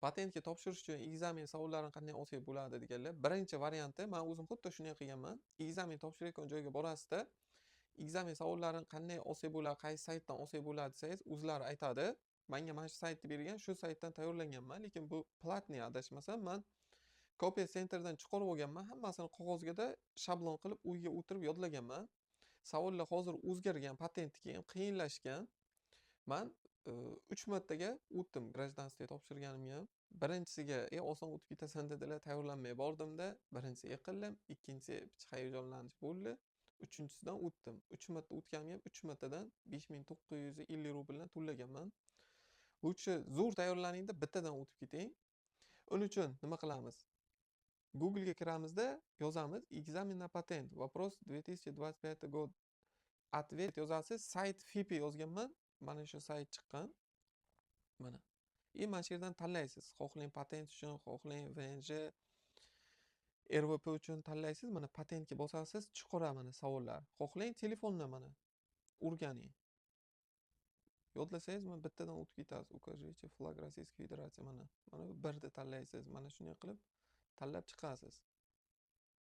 Patentga topshirish uchun ekzamen savollarini qanday olsak bo'ladi deganlar. Birinchi varianti, men o'zim xuddi shunday qilganman. Ekzamen topshirayotgan joyga borasizda, ekzamen savollarini qanday olsak bo'ladi, qaysi saytdan olsak bo'ladi desangiz, o'zlari aytadi. Menga mana shu saytni bergan, shu saytdan tayyorlanganman, lekin bu platniy adashmasam, men Copy Center'dan chiqarib olganman. Hammasini qog'ozga shablon qilib uyga o'tirib yodlaganman. Savollar hozir o'zgargan, patentga ham qiyinlashgan. Men 3 martaga o'tdim grajdanskiy topshirganimga ham. Birinchisiga oson o'tib ketasan dedilar, tayyorlanmay bordimda. Birinchisiga qildim, ikkinchisi picha hayajonlanish bo'ldi. Uchinchisidan o'tdim. 3 marta o'tganimga ham 3 martadan 5950 rubldan to'laganman. Lutchi zo'r tayyorlaningda bittadan o'tib keting. Uning uchun nima qilamiz? Google'ga kiramizda, yozamiz ekzamen na patent. Вопрос 2025 год. Ответ yozasiz, sayt FIPI yozganman. Mana shu sayt chiqqan. Mana. Mana shu yerdan tanlaysiz. Xohlang patent uchun, xohlang VNJ, RVP uchun tanlaysiz. Mana patentga bosasiz, chiqaradi mana savollar. Xohlang telefondan mana o'rganing. Yodlasangiz mana bittadan o'tib ketasiz. Укажите флаг Российской Федерации mana. Mana birda tanlaysiz. Mana shunday qilib tanlab chiqasiz.